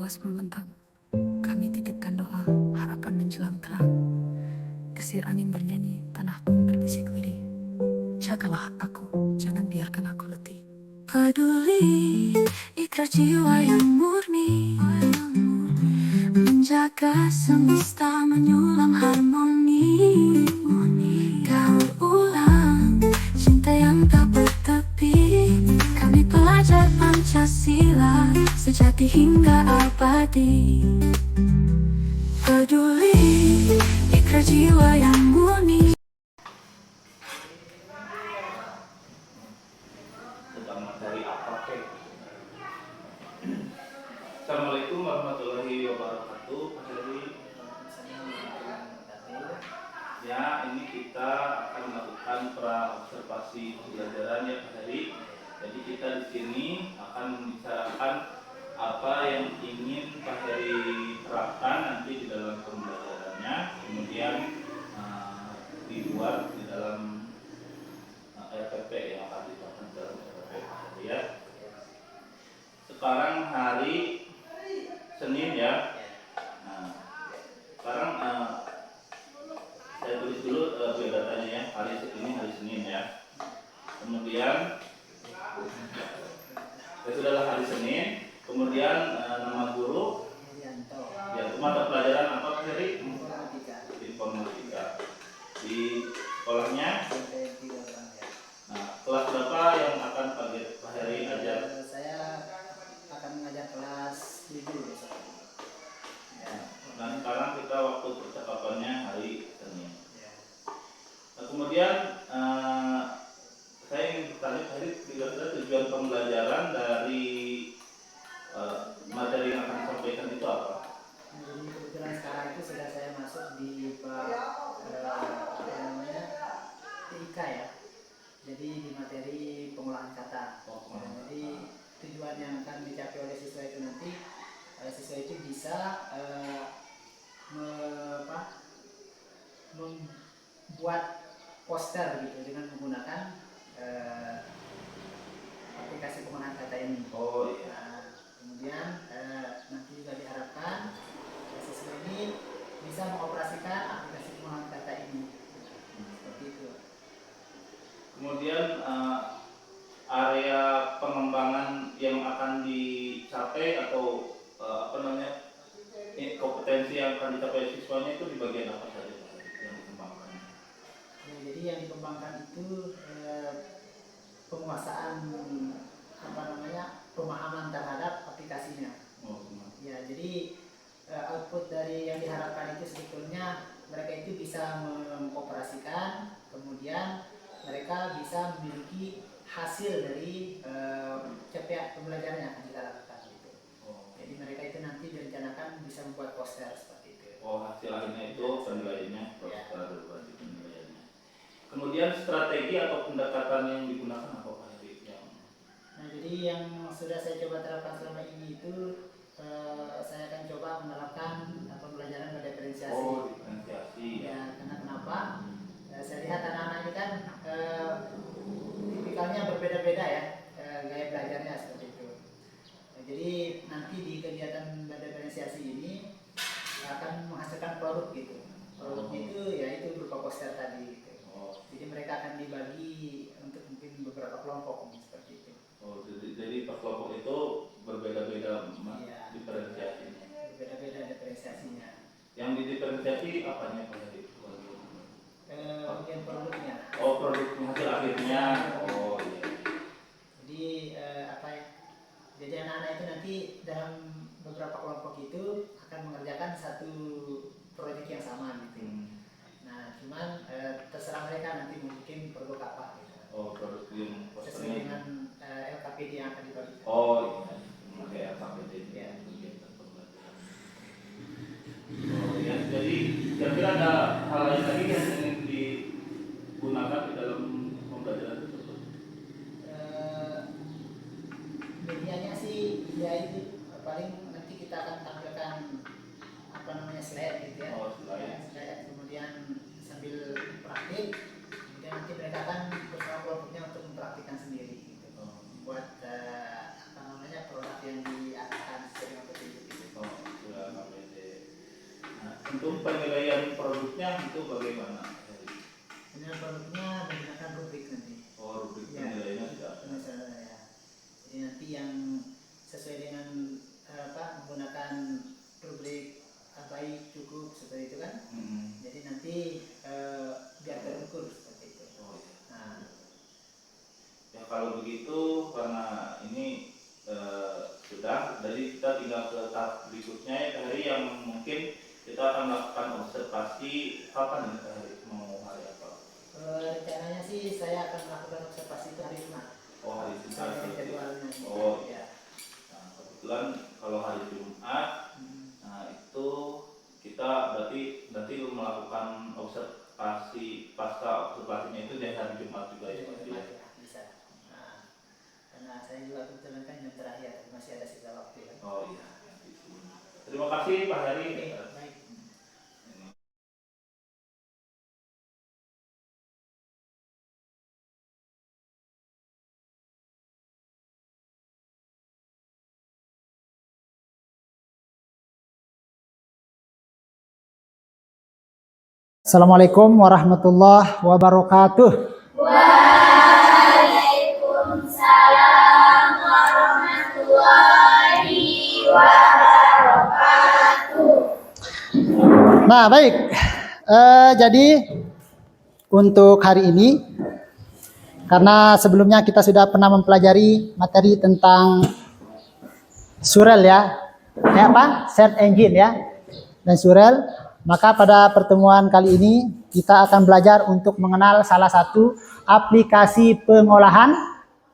awas membentang. Kami titipkan doa, harapan menjelang terang. Desir angin bernyanyi, tanah pun berbisik lirih. Jagalah aku, jangan biarkan aku letih. Peduli, ikrar jiwa yang murni, menjaga semesta menyulam harmoni. Daur ulang, cinta yang tak bertepi. Kami pelajar Pancasila, sejati hingga abadi. Peduli, ikrar jiwa yang murni. Tentang materi apa kek? Assalamualaikum warahmatullahi wabarakatuh. Pak Heri. Ya, ini kita akan melakukan pra-observasi pembelajaran ya Pak Heri. Jadi kita di sini akan membicarakan apa yang ingin Pak Heri terapkan nanti di dalam pembelajarannya, kemudian dibuat di dalam RPP yang akan diterapkan dalam RPP Pak Heri ya. Sekarang hari Senin ya. Nah, sekarang saya tulis dulu biodatanya ya. Hari ini hari Senin ya. Kemudian sudahlah hari Senin. Kemudian nama guru ya, mata pelajaran apa Pak Heri? Informatika. Di sekolahnya. Nah, kelas berapa yang akan Pak Heri ajar? Saya akan mengajar kelas 7 besok. Ya. Nah, sekarang kita waktu percakapannya hari Senin. Nah, kemudian saya ingin bertanya tadi kira-kira tujuan pembelajaran dari materi yang akan disampaikan itu apa? Jadi kebetulan sekarang itu sudah saya masuk di TIK ya. Jadi di materi pengolahan kata. Jadi tujuan yang akan dicapai oleh siswa itu nanti siswa itu bisa membuat poster gitu dengan menggunakan aplikasi pengolahan kata ini. Oh iya. Nah, kemudian nanti juga diharapkan siswa ini bisa mengoperasikan aplikasi pengolahan kata ini. Seperti itu. Kemudian area pengembangan yang akan dicapai atau kompetensi yang akan dicapai siswanya itu di bagian apa saja yang dikembangkan? Ya, jadi yang dikembangkan itu penguasaan pemahaman terhadap aplikasinya. Ya, jadi output dari yang diharapkan itu sebetulnya mereka itu bisa mengoperasikan, kemudian mereka bisa memiliki hasil dari capaian pembelajaran yang akan kita lakukan gitu. Jadi mereka itu nanti direncanakan bisa membuat poster seperti itu. Oh, hasil akhirnya itu penilaiannya poster berarti penilaiannya. Kemudian strategi atau pendekatan yang digunakan apa Pak Heri? Nah, jadi yang sudah saya coba terapkan selama ini itu saya akan coba menerapkan pembelajaran berdiferensiasi. Oh, diferensiasi ya. Karena kenapa? Saya lihat anak-anak ini kan tipikalnya berbeda-beda ya, gaya belajarnya seperti itu. Jadi nanti di kegiatan berdiferensiasi ini akan menghasilkan produk gitu. Produknya itu ya itu berupa poster tadi gitu. Jadi mereka akan dibagi untuk mungkin beberapa kelompok seperti itu. Oh, jadi per kelompok itu berbeda-beda diferensiasinya. Berbeda-beda diferensiasinya. Yang didiferensiasi apanya Pak Heri? Bagian produknya. Oh, produknya hasil akhirnya. Oh iya. Jadi jadi anak-anak itu nanti dalam beberapa kelompok itu akan mengerjakan satu proyek yang sama gitu. Nah, cuman terserah mereka nanti mungkin produk apa gitu. Oh, produk yang sesuai dengan LKPD yang akan dibagikan. Oh iya, kayak LKPD ya. Oh ya, jadi kira-kira ada hal lain lagi yang ingin digunakan di dalam pembelajaran tersebut? Medianya sih ya itu paling nanti kita akan tampilkan slide gitu ya. Oh, slide. Kemudian sambil praktik, kemudian nanti mereka akan bersama kelompoknya untuk mempraktikkan sendiri gitu. Buat produk yang diakan sesuai dengan petunjuk gitu. Untuk penilaian produknya itu bagaimana? Dengan produknya menggunakan rubrik nanti. Oh, rubrik Ya, penilaiannya sudah. ya. Jadi nanti yang sesuai dengan menggunakan rubrik baik, cukup, seperti itu kan. Jadi nanti biar terukur seperti itu. Oh, iya. Nah, Ya kalau begitu karena ini sudah, jadi kita tinggal ke tahap berikutnya ya Kak Heri, yang mungkin kita akan melakukan observasi kapan ini Kak Heri, mau hari apa? rencananya sih saya akan melakukan observasi itu hari Jumat. Oh, hari Jumat. Saya jadwalnya. Oh Ya. nah, kebetulan kalau hari Jumat, nah itu kita berarti melakukan observasi, pasca observasinya itu di hari Jumat juga ya. Jumat ya, bisa. Nah, karena saya juga kebetulan kan yang terakhir masih ada sisa waktu ya. Oh iya. Terima kasih Pak Heri. Oke, baik. Assalamualaikum warahmatullahi wabarakatuh. Waalaikumsalam warahmatullahi wabarakatuh. Nah, baik. Jadi untuk hari ini, karena sebelumnya kita sudah pernah mempelajari materi tentang Surel ya, search engine ya, dan Surel. Maka pada pertemuan kali ini kita akan belajar untuk mengenal salah satu aplikasi pengolahan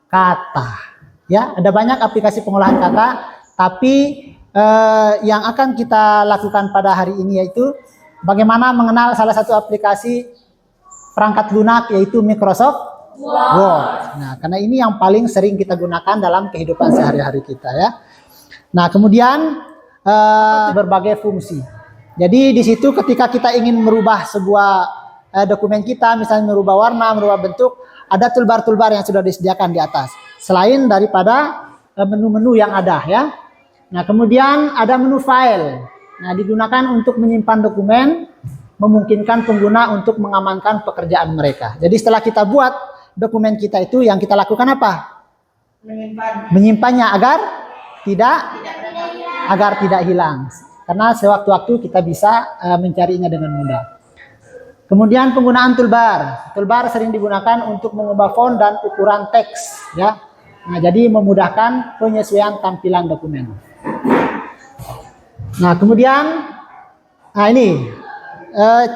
kata. Ya, ada banyak aplikasi pengolahan kata, tapi yang akan kita lakukan pada hari ini yaitu bagaimana mengenal salah satu aplikasi perangkat lunak yaitu Microsoft Word. Nah, karena ini yang paling sering kita gunakan dalam kehidupan sehari-hari kita ya. Nah, kemudian berbagai fungsi. Jadi di situ ketika kita ingin merubah sebuah dokumen kita, misalnya merubah warna, merubah bentuk, ada toolbar-toolbar yang sudah disediakan di atas. Selain daripada menu-menu yang ada ya. Nah, kemudian ada menu file. Nah, digunakan untuk menyimpan dokumen, memungkinkan pengguna untuk mengamankan pekerjaan mereka. Jadi setelah kita buat dokumen kita itu, yang kita lakukan apa? Menyimpannya agar tidak hilang. Karena sewaktu-waktu kita bisa mencarinya dengan mudah. Kemudian penggunaan toolbar. Toolbar sering digunakan untuk mengubah font dan ukuran teks ya. Nah, jadi memudahkan penyesuaian tampilan dokumen. Nah, kemudian ini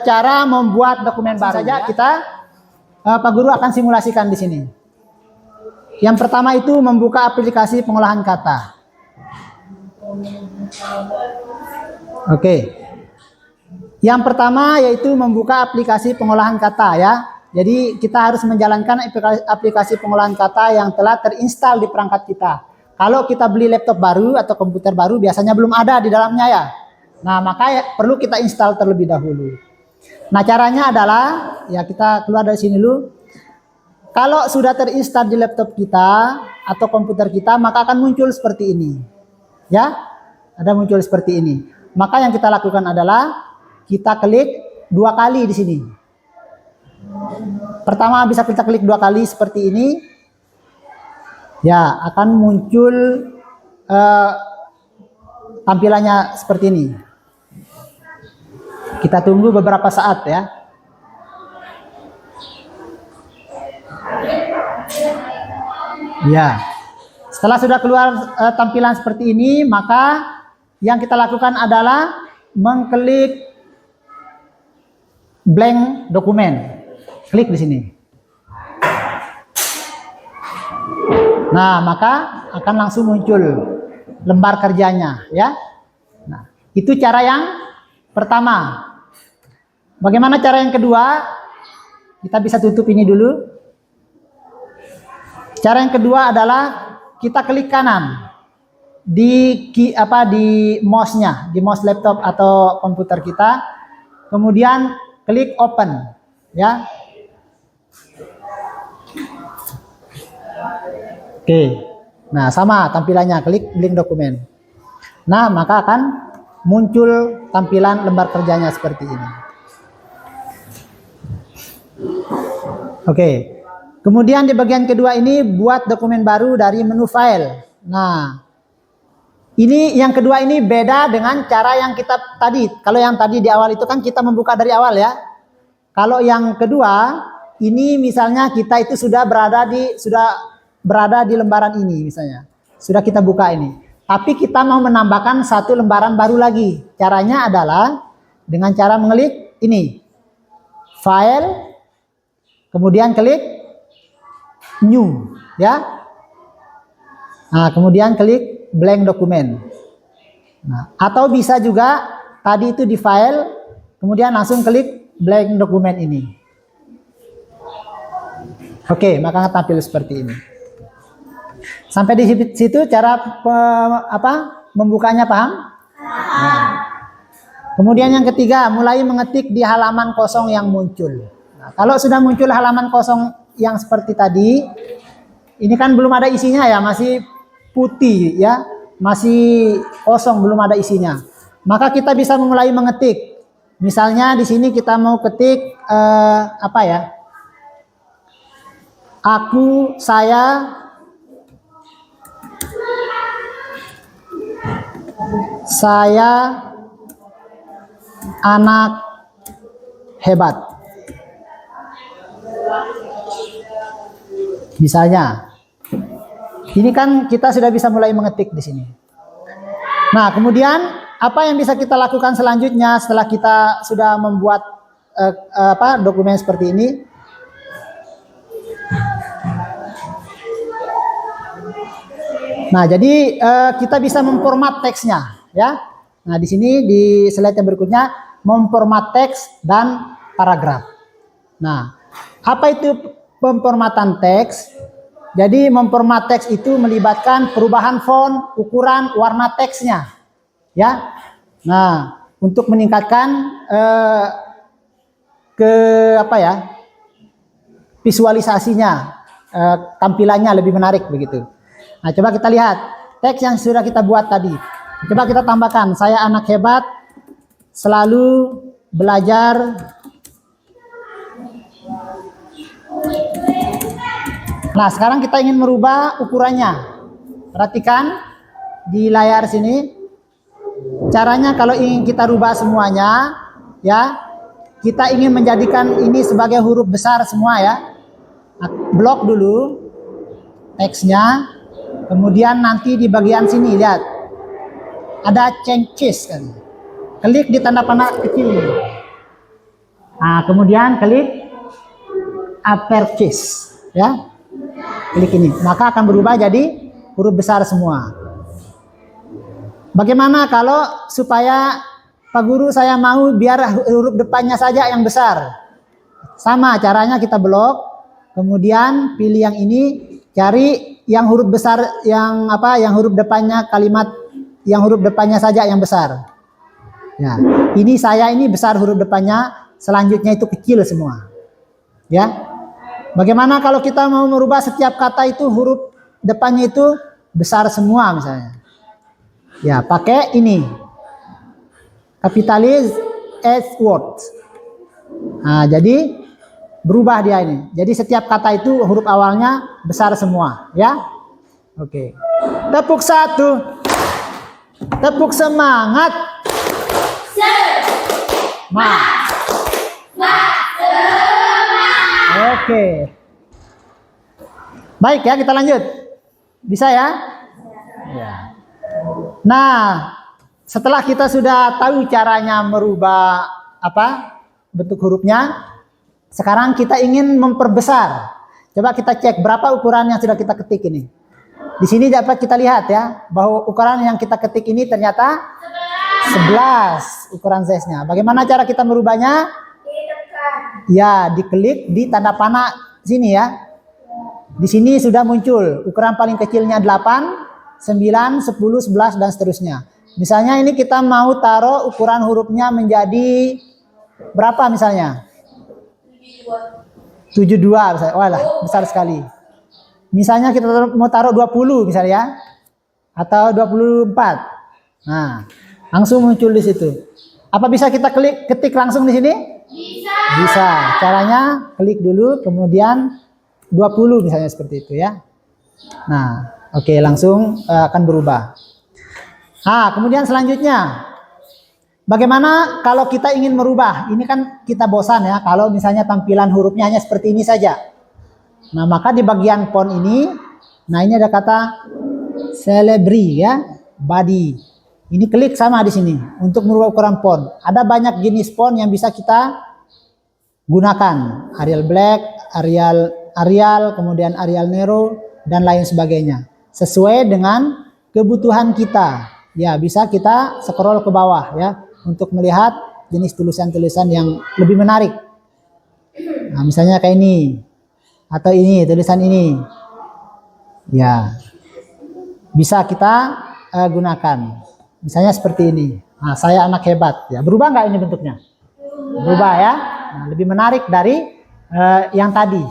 cara membuat dokumen baru saja kita Pak Guru akan simulasikan di sini. Yang pertama itu membuka aplikasi pengolahan kata. Oke. Yang pertama yaitu membuka aplikasi pengolahan kata ya. Jadi kita harus menjalankan aplikasi pengolahan kata yang telah terinstal di perangkat kita. Kalau kita beli laptop baru atau komputer baru biasanya belum ada di dalamnya ya. Nah, maka perlu kita install terlebih dahulu. Nah, caranya adalah ya kita keluar dari sini dulu. Kalau sudah terinstal di laptop kita atau komputer kita, maka akan muncul seperti ini. Ya. Ada muncul seperti ini. Maka yang kita lakukan adalah kita klik 2 kali di sini. Pertama bisa kita klik 2 kali seperti ini. Ya, akan muncul tampilannya seperti ini. Kita tunggu beberapa saat ya. Ya. Setelah sudah keluar tampilan seperti ini, maka yang kita lakukan adalah mengklik blank dokumen. Klik di sini. Nah, maka akan langsung muncul lembar kerjanya ya. Nah, itu cara yang pertama. Bagaimana cara yang kedua? Kita bisa tutup ini dulu. Cara yang kedua adalah kita klik kanan di mouse-nya, di mouse laptop atau komputer kita. Kemudian klik open ya. Oke. Nah, sama tampilannya, klik link dokumen. Nah, maka akan muncul tampilan lembar kerjanya seperti ini. Oke. Kemudian di bagian kedua ini buat dokumen baru dari menu file. Nah, ini yang kedua ini beda dengan cara yang kita tadi. Kalau yang tadi di awal itu kan kita membuka dari awal ya. Kalau yang kedua ini misalnya kita itu sudah berada di lembaran ini misalnya. Sudah kita buka ini. Tapi kita mau menambahkan satu lembaran baru lagi. Caranya adalah dengan cara mengklik ini. File, kemudian klik new, ya. Nah, kemudian klik blank dokumen. Nah, atau bisa juga tadi itu di file, kemudian langsung klik blank dokumen ini. Oke, maka tampil seperti ini. Sampai di situ cara membukanya paham? Nah. Kemudian yang ketiga, mulai mengetik di halaman kosong yang muncul. Nah, kalau sudah muncul halaman kosong yang seperti tadi, ini kan belum ada isinya ya, masih putih ya, masih kosong, belum ada isinya. Maka kita bisa mulai mengetik. Misalnya di sini kita mau ketik apa ya? Aku, saya anak hebat. Misalnya, ini kan kita sudah bisa mulai mengetik di sini. Nah, kemudian apa yang bisa kita lakukan selanjutnya setelah kita sudah membuat dokumen seperti ini? Nah, jadi kita bisa memformat teksnya, ya. Nah, di sini di slide yang berikutnya memformat teks dan paragraf. Nah, apa itu pemformatan teks? Jadi memformat teks itu melibatkan perubahan font, ukuran, warna teksnya, ya. Nah, untuk meningkatkan visualisasinya, tampilannya lebih menarik begitu. Nah, coba kita lihat teks yang sudah kita buat tadi. Coba kita tambahkan, saya anak hebat, selalu belajar. Nah, sekarang kita ingin merubah ukurannya. Perhatikan di layar sini. Caranya kalau ingin kita rubah semuanya, ya, kita ingin menjadikan ini sebagai huruf besar semua ya. Nah, blok dulu teksnya. Kemudian nanti di bagian sini lihat ada changes kan. Klik di tanda panah kecil. Nah, kemudian klik uppercase ya. Klik ini, maka akan berubah jadi huruf besar semua. Bagaimana kalau supaya Pak Guru saya mau biar huruf depannya saja yang besar? Sama caranya, kita blok, kemudian pilih yang ini, cari yang huruf besar, yang huruf depannya kalimat, yang huruf depannya saja yang besar. Ya, ini saya ini besar huruf depannya, selanjutnya itu kecil semua. Ya, bagaimana kalau kita mau merubah setiap kata itu huruf depannya itu besar semua misalnya? Ya, pakai ini, kapitalis S word. Nah, jadi berubah dia ini. Jadi setiap kata itu huruf awalnya besar semua, ya. Oke. Tepuk satu. Tepuk semangat. Semangat. Oke. Baik ya, kita lanjut. Bisa ya? Ya. Nah, setelah kita sudah tahu caranya merubah bentuk hurufnya, sekarang kita ingin memperbesar. Coba kita cek berapa ukuran yang sudah kita ketik ini. Di sini dapat kita lihat ya, bahwa ukuran yang kita ketik ini ternyata 11 ukuran size-nya. Bagaimana cara kita merubahnya? Ya, diklik di tanda panah sini ya. Di sini sudah muncul ukuran paling kecilnya 8, 9, 10, 11 dan seterusnya. Misalnya ini kita mau taruh ukuran hurufnya menjadi berapa misalnya? 72 misalnya. Walah, besar sekali. Misalnya kita mau taruh 20 misalnya ya. Atau 24. Nah, Langsung muncul di situ. Apa bisa kita ketik langsung di sini? Bisa. Caranya klik dulu, kemudian 20 misalnya seperti itu ya. Nah, oke, langsung akan berubah. Kemudian selanjutnya, bagaimana kalau kita ingin merubah? Ini kan kita bosan ya, kalau misalnya tampilan hurufnya hanya seperti ini saja. Nah, maka di bagian font ini, nah ini ada kata Celebri ya, body. Ini klik sama di sini untuk merubah ukuran font. Ada banyak jenis font yang bisa kita gunakan. Arial Black, Arial, kemudian Arial Nero, dan lain sebagainya. Sesuai dengan kebutuhan kita. Ya, bisa kita scroll ke bawah ya untuk melihat jenis tulisan-tulisan yang lebih menarik. Nah, misalnya kayak ini atau ini, tulisan ini. Ya. Bisa kita gunakan. Misalnya seperti ini. Nah, saya anak hebat ya. Berubah nggak ini bentuknya? Berubah ya. Nah, lebih menarik dari yang tadi.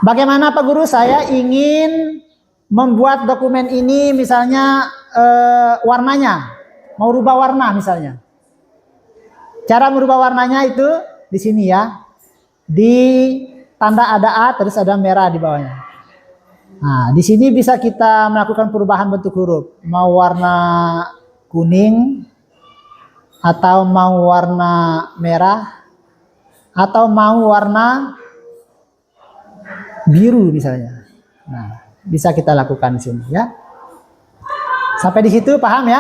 Bagaimana Pak Guru, saya ingin membuat dokumen ini misalnya warnanya, mau rubah warna misalnya. Cara merubah warnanya itu di sini ya. Di tanda ada A terus ada merah di bawahnya. Nah, di sini bisa kita melakukan perubahan bentuk huruf. Mau warna kuning atau mau warna merah atau mau warna biru misalnya. Nah, bisa kita lakukan di sini ya. Sampai di situ paham ya?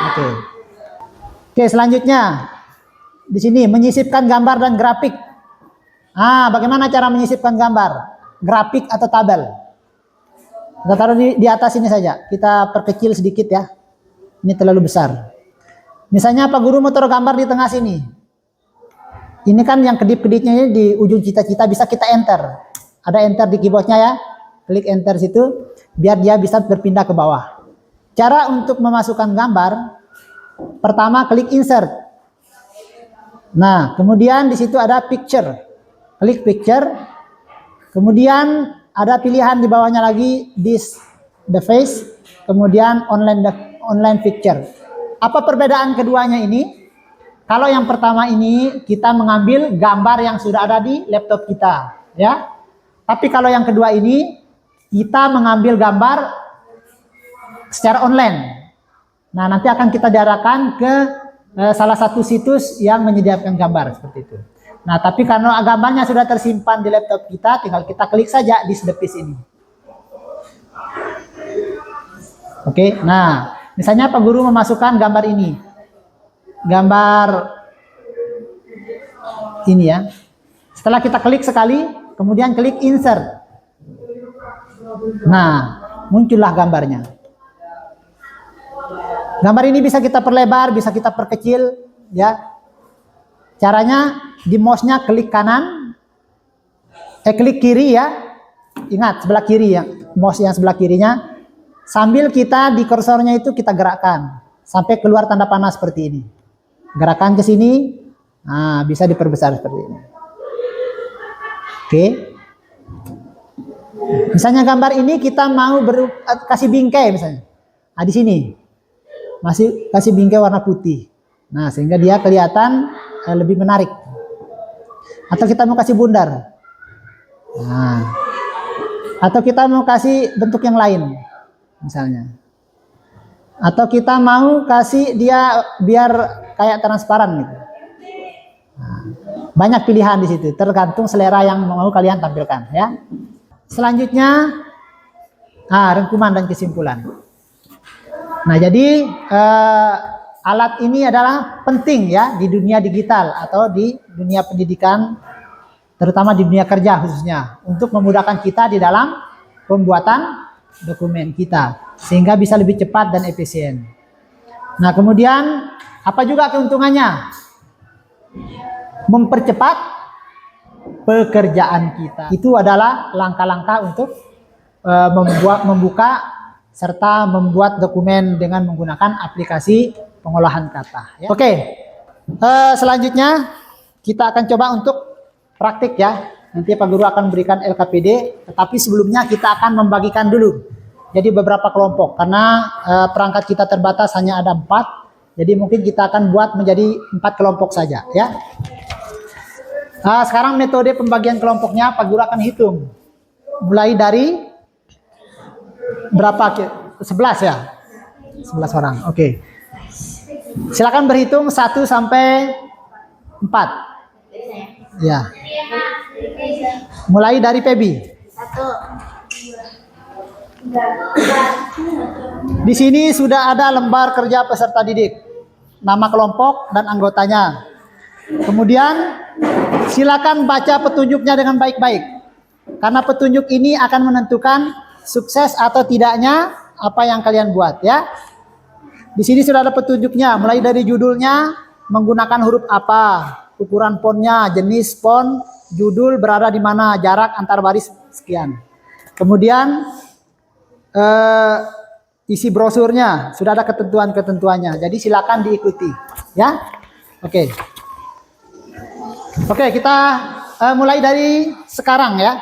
Oke. Oke, selanjutnya di sini menyisipkan gambar dan grafik. Bagaimana cara menyisipkan gambar, grafik atau tabel? Kita taruh di atas ini saja. Kita perkecil sedikit ya. Ini terlalu besar. Misalnya Pak Guru mau taruh gambar di tengah sini. Ini kan yang kedip-kedipnya di ujung cita-cita bisa kita enter. Ada enter di keyboardnya ya. Klik enter situ biar dia bisa berpindah ke bawah. Cara untuk memasukkan gambar, pertama klik insert. Nah, kemudian di situ ada picture. Klik picture. Kemudian ada pilihan di bawahnya lagi the face, kemudian online picture. Apa perbedaan keduanya ini? Kalau yang pertama ini kita mengambil gambar yang sudah ada di laptop kita, ya. Tapi kalau yang kedua ini kita mengambil gambar secara online. Nah, nanti akan kita diarahkan ke salah satu situs yang menyediakan gambar seperti itu. Nah, tapi karena gambarnya sudah tersimpan di laptop kita, tinggal kita klik saja di the piece ini. Oke, nah, misalnya Pak Guru memasukkan gambar ini. Gambar ini ya. Setelah kita klik sekali, kemudian klik insert. Nah, muncullah gambarnya. Gambar ini bisa kita perlebar, bisa kita perkecil, ya. Caranya di mouse-nya klik kanan, klik kiri ya. Ingat sebelah kiri ya, mouse yang sebelah kirinya. Sambil kita di kursornya itu kita gerakkan sampai keluar tanda panah seperti ini. Gerakan ke sini, nah bisa diperbesar seperti ini. Oke. Misalnya gambar ini kita mau kasih bingkai misalnya. Nah di sini masih kasih bingkai warna putih. Nah sehingga dia kelihatan lebih menarik. Atau kita mau kasih bundar. Nah. Atau kita mau kasih bentuk yang lain misalnya. Atau kita mau kasih dia biar kayak transparan gitu. Nah, banyak pilihan di situ, tergantung selera yang mau kalian tampilkan ya. Selanjutnya rangkuman dan kesimpulan. Nah, jadi alat ini adalah penting ya di dunia digital atau di dunia pendidikan, terutama di dunia kerja khususnya, untuk memudahkan kita di dalam pembuatan dokumen kita sehingga bisa lebih cepat dan efisien. Nah, kemudian apa juga keuntungannya? Mempercepat pekerjaan kita. Itu adalah langkah-langkah untuk membuka serta membuat dokumen dengan menggunakan aplikasi pengolahan kata. Ya. Oke, selanjutnya kita akan coba untuk praktik ya. Nanti Pak Guru akan berikan LKPD, tetapi sebelumnya kita akan membagikan dulu jadi beberapa kelompok karena perangkat kita terbatas hanya ada 4. Jadi mungkin kita akan buat menjadi 4 kelompok saja ya. Sekarang metode pembagian kelompoknya Pak Guru akan hitung. Mulai dari berapa? 11 ya? 11 orang. Oke. Silakan berhitung 1 sampai 4. Ya. Mulai dari Febi. 1. Di sini sudah ada lembar kerja peserta didik, nama kelompok dan anggotanya. Kemudian silakan baca petunjuknya dengan baik-baik, karena petunjuk ini akan menentukan sukses atau tidaknya apa yang kalian buat ya. Di sini sudah ada petunjuknya, mulai dari judulnya menggunakan huruf apa, ukuran fontnya, jenis font, judul berada di mana, jarak antar baris sekian. Kemudian isi brosurnya sudah ada ketentuan-ketentuannya. Jadi silakan diikuti, ya. Oke, kita mulai dari sekarang ya.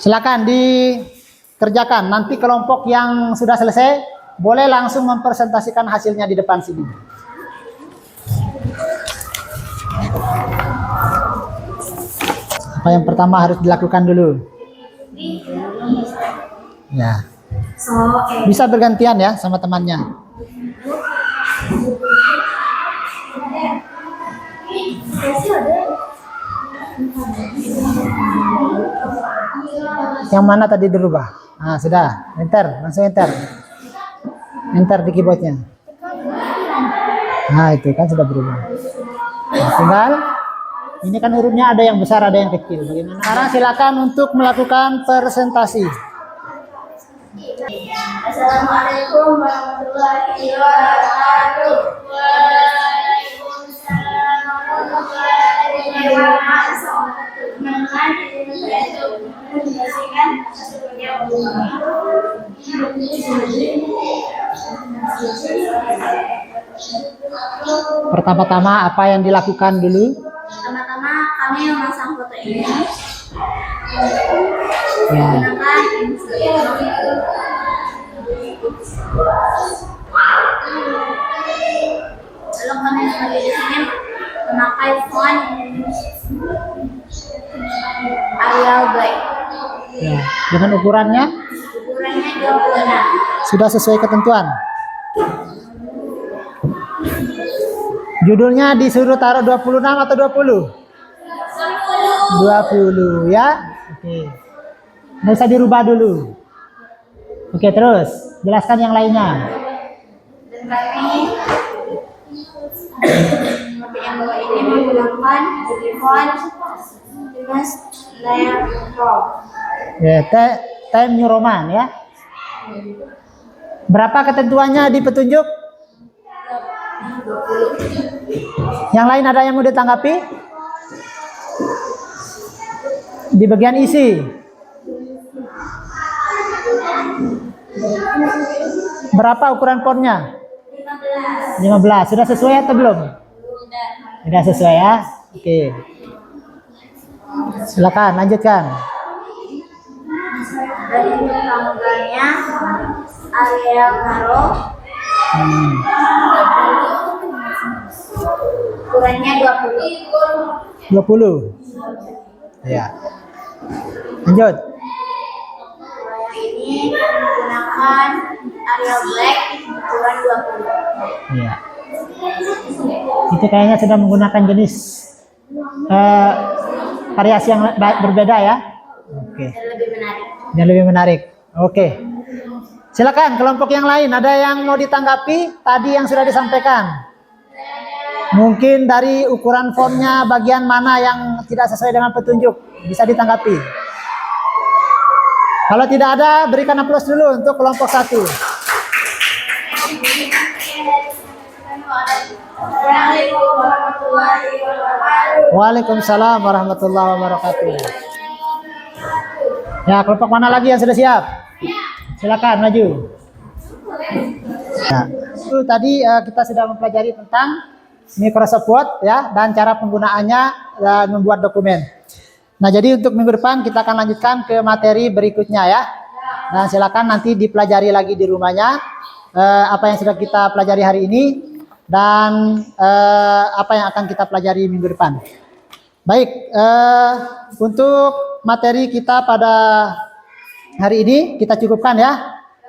Silakan dikerjakan. Nanti kelompok yang sudah selesai boleh langsung mempresentasikan hasilnya di depan sini. Apa yang pertama harus dilakukan dulu? Ya. Bisa bergantian ya sama temannya. Yang mana tadi dirubah? Nah, sudah. Enter, langsung enter. Enter di keyboardnya. Nah, itu kan sudah berubah. Nah, tinggal ini kan hurufnya ada yang besar, ada yang kecil. Bagaimana? Sekarang silakan untuk melakukan presentasi. Assalamualaikum warahmatullahi wabarakatuh. Waalaikumsalam warahmatullahi wabarakatuh. Dengan saya itu menjelaskan seperti Pertama-tama apa yang dilakukan dulu? Pertama-tama kami memasang foto ini. Ya. Lalu kami di sini memakai font Arial Black. Ya. Dengan ukurannya? Ukurannya 26. Sudah sesuai ketentuan. Judulnya disuruh taruh 26 atau 20? 20 ya. Oke. Nggak usah dirubah dulu. Oke, terus jelaskan yang lainnya. Dan kami yang bawah ini menggunakan font Times New Roman. Ya, Times New Roman ya. Berapa ketentuannya di petunjuk? 20. Yang lain ada yang mau ditanggapi? Di bagian isi. Berapa ukuran fontnya? 15. Sudah sesuai atau belum? Sudah sesuai ya. Oke. Silakan lanjutkan. Dan untuk tanggalnya Ariel Karo. Ukurannya 20. 20. Ya. Lanjut. Yang ini menggunakan Arial Black ukuran 20. Iya. Itu kayaknya sudah menggunakan jenis variasi yang berbeda ya. Oke. Dan lebih menarik. Yang lebih menarik. Oke. Silakan kelompok yang lain, ada yang mau ditanggapi tadi yang sudah disampaikan? Mungkin dari ukuran fontnya bagian mana yang tidak sesuai dengan petunjuk, bisa ditanggapi. Kalau tidak ada, berikan aplaus dulu untuk kelompok 1. Waalaikumsalam warahmatullahi wabarakatuh. Ya, kelompok mana lagi yang sudah siap? Silakan maju. Nah, itu tadi kita sudah mempelajari tentang Microsoft Word ya, dan cara penggunaannya dan membuat dokumen. Nah, jadi untuk minggu depan kita akan lanjutkan ke materi berikutnya ya. Dan silakan nanti dipelajari lagi di rumahnya apa yang sudah kita pelajari hari ini dan apa yang akan kita pelajari minggu depan. Baik, untuk materi kita pada hari ini kita cukupkan ya.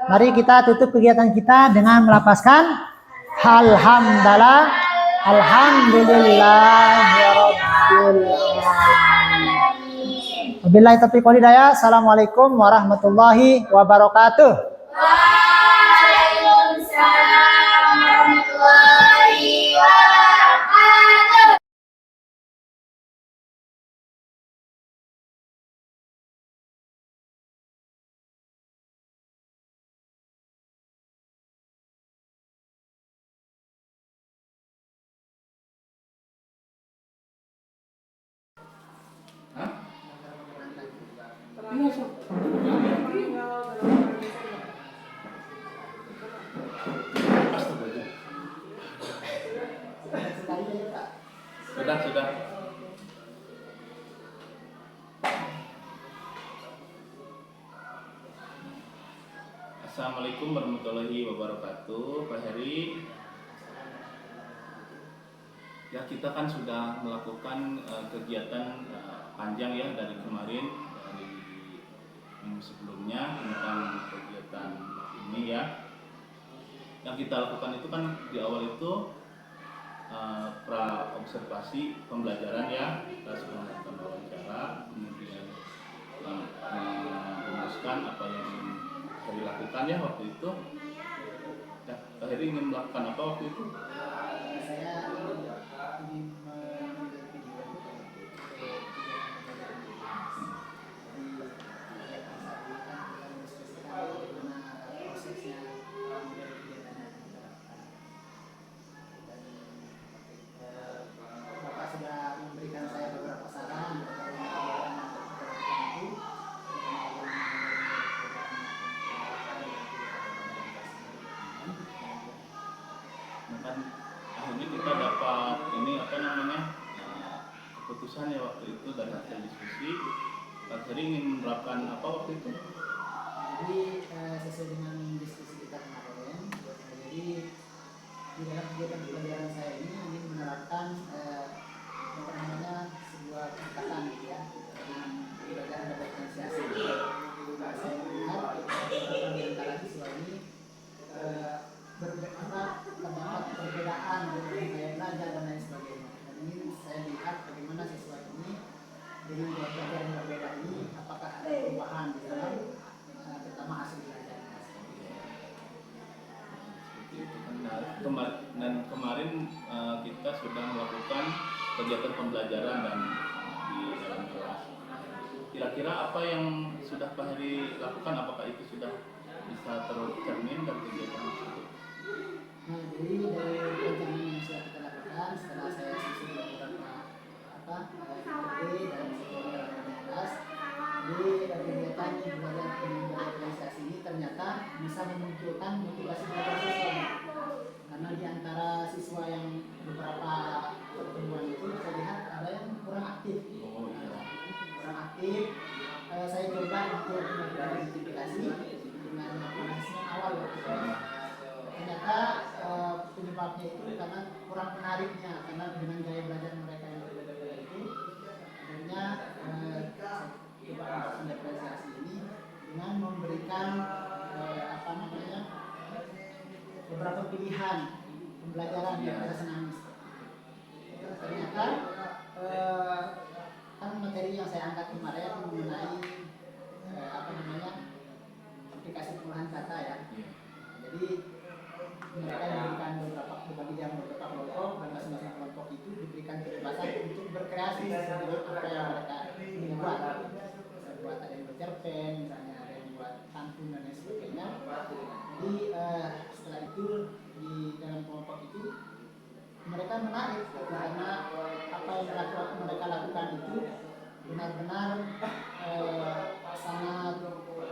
Mari kita tutup kegiatan kita dengan melafazkan alhamdulillah, alhamdulillah ya rabbil alamin. Wabillahi taufiq wal hidayah. Assalamualaikum warahmatullahi wabarakatuh. Waalaikumsalam warahmatullahi wabarakatuh. Hah? Iya, Sob. Sudah. Assalamualaikum warahmatullahi wabarakatuh, Pak Heri. Ya, kita kan sudah melakukan kegiatan panjang ya dari kemarin, dari minggu sebelumnya tentang kegiatan ini ya. Yang kita lakukan itu kan di awal itu pra observasi pembelajaran ya, kita sudah melakukan wawancara, kemudian merumuskan apa yang ingin dilakukan ya waktu itu. Ya, Pak Heri ingin melakukan apa waktu itu? Saya ingin membuat video prosesnya dari kegiatan yang kita lakukan. Bapak sudah memberikan saya beberapa saran terkait kegiatan yang kita lakukan itu. Kan akhirnya kita dapat ini apa namanya keputusan ya waktu itu dari hasil diskusi. Pak Heri ingin menerapkan apa waktu itu? Jadi sesuai dengan diskusi kita kemarin, jadi di dalam kegiatan pembelajaran saya ini ingin menerapkan apa namanya sebuah pendekatan gitu ya dengan pembelajaran diferensiasi. Saya melihat beberapa di antara siswa ini terdapat perbedaan dalam gaya belajar dan lain sebagainya. Dan ini saya lihat bagaimana siswa ini dengan gaya belajar yang berbeda ini apakah ada perubahan di dalam terutama hasil belajarnya. Seperti itu kan. Dan kemarin kita sudah melakukan kegiatan pembelajaran dan di dalam kelas. Kira-kira apa yang sudah Pak Heri lakukan? Apakah itu sudah bisa tercermin dari kegiatan tersebut? Nah, jadi dari rencana yang sudah kita lakukan setelah saya susun beberapa IPD dalam satu kelas, di kegiatan belajar diferensiasi ini ternyata bisa memunculkan motivasi belajar siswa. Karena di antara siswa yang beberapa pertemuan itu saya lihat ada yang kurang aktif. Kurang aktif. Saya coba untuk melakukan identifikasi dengan penghasilan awal waktu itu. Ternyata penyebabnya itu karena kurang menariknya, karena dengan gaya belajar mereka yang berbeda-beda itu akhirnya coba untuk mendiferensiasi ini dengan memberikan apa namanya beberapa pilihan pembelajaran yang kita senangi. Ternyata kan materi yang saya angkat kemarin mengenai apa namanya aplikasi pengolahan kata ya. Jadi mereka diberikan berbagi jam beberapa kelompok dan masing-masing kelompok itu diberikan kebebasan untuk berkreasi dengan apa yang mereka ingin buat. Buat ada yang bercerpen, misalnya ada yang buat pantun dan lain sebagainya. Jadi setelah itu di dalam kelompok itu mereka menarik karena apa yang mereka lakukan itu benar-benar sangat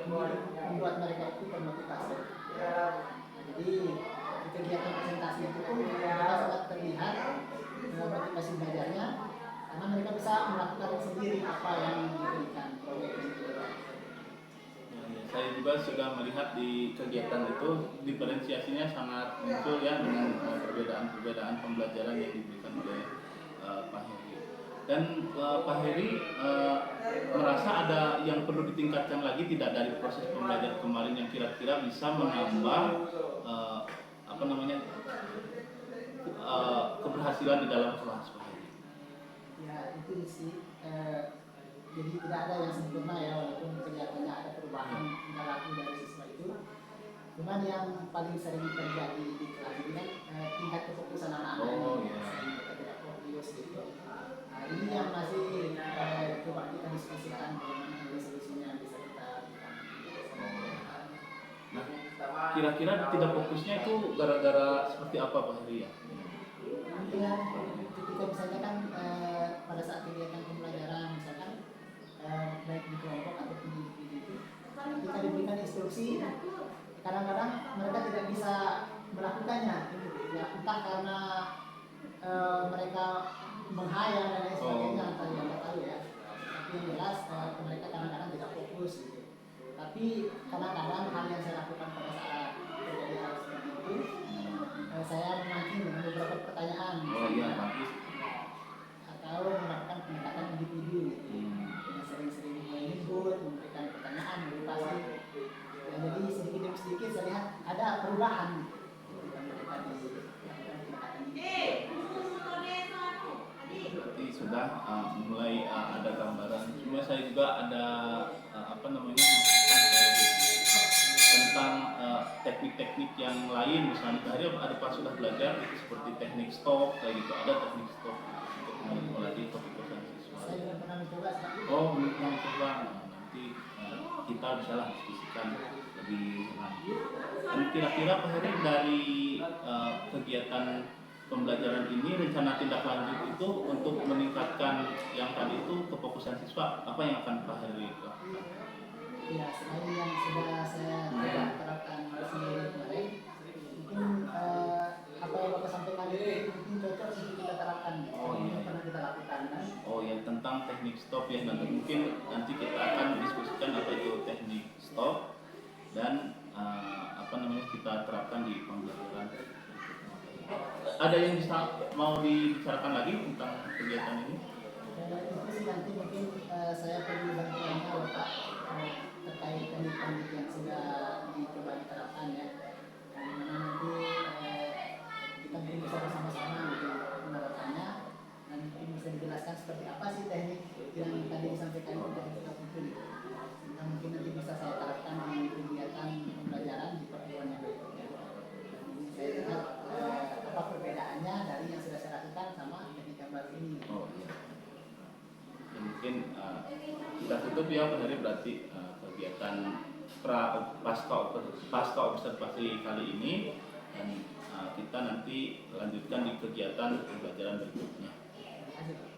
membuat mereka itu termotivasi. Jadi di kegiatan presentasi itu pun mereka sangat terlihat motivasi belajarnya karena mereka bisa melakukan sendiri apa yang diberikan proyek itu. Saya juga juga sudah melihat di kegiatan itu diferensiasinya sangat muncul ya dengan perbedaan-perbedaan pembelajaran yang diberikan oleh Pak Heri. Dan Pak Heri merasa ada yang perlu ditingkatkan lagi tidak dari proses pembelajaran kemarin yang kira-kira bisa menambah keberhasilan di dalam kelas, Pak Heri. Ya itu sih. Jadi tidak ada yang sempurna ya, walaupun kelihatannya ada perubahan tingkah laku dari siswa itu. Cuman yang paling sering terjadi di kelas ini kan tingkat kefokusan anak-anak ini. Mereka tidak fokus gitu. Nah, ini yang masih coba kita diskusikan bagaimana solusinya bisa kita lakukan. Nah, kira-kira tidak fokusnya itu gara-gara seperti apa, Pak Heri ya? Ya, ketika misalnya kan pada saat kegiatan pembelajaran misalkan baik di kelompok ataupun di individu itu ketika diberikan instruksi kadang-kadang mereka tidak bisa melakukannya ya, entah karena mereka menghayal dan lain sebagainya entah yang nggak tahu ya, tapi yang jelas mereka kadang-kadang tidak fokus gitu. Tapi kadang-kadang hal yang saya lakukan pada saat terjadi hal seperti itu saya memancing dengan beberapa pertanyaan atau melakukan pendekatan individu gitu. Sering-sering menyebut, memberikan pertanyaan, motivasi. Dan jadi sedikit demi sedikit saya lihat ada perubahan ketika mereka dilakukan pendekatan individu. Berarti sudah mulai ada gambaran. Cuma saya juga ada tentang teknik-teknik yang lain, misalnya tadi ada Pak sudah belajar itu seperti teknik stop kayak gitu, ada teknik stop untuk melatih kefokusan siswa. Saya belum pernah mencoba seperti itu. Oh, belum pernah mencoba. Nanti kita bisa lah diskusikan lebih lanjut. Dan kira-kira Pak Heri dari kegiatan pembelajaran ini rencana tindak lanjut itu untuk meningkatkan yang tadi itu kefokusan siswa, apa yang akan Pak Heri lakukan? Ya, selain yang sudah saya terapkan sendiri kemarin, mungkin apa yang Bapak sampaikan itu mungkin cocok untuk kita terapkan. Yang pernah kita lakukan kan? Oh ya, tentang teknik stop ya, nanti mungkin kita akan diskusikan apa itu teknik stop dan kita terapkan di pembelajaran. Ada yang mau dibicarakan lagi tentang kegiatan ini? Itu sih nanti mungkin saya perlu bantuannya Bapak terkait teknik-teknik yang sudah dicoba diterapkan ya. Dimana nanti kita mungkin bisa bersama-sama gitu menerapkannya dan mungkin bisa dijelaskan seperti apa sih teknik yang tadi disampaikan dari kita itu. Sehingga mungkin nanti bisa saya terapkan di kegiatan pembelajaran di pertemuan yang berikutnya. Saya lihat apa perbedaannya dari yang sudah saya lakukan sama teknik yang baru ini. Oh iya. Ya, mungkin kita tutup ya Pak Heri, berarti kegiatan pasca observasi kali ini, dan kita nanti lanjutkan di kegiatan pembelajaran berikutnya. Terima kasih, Pak.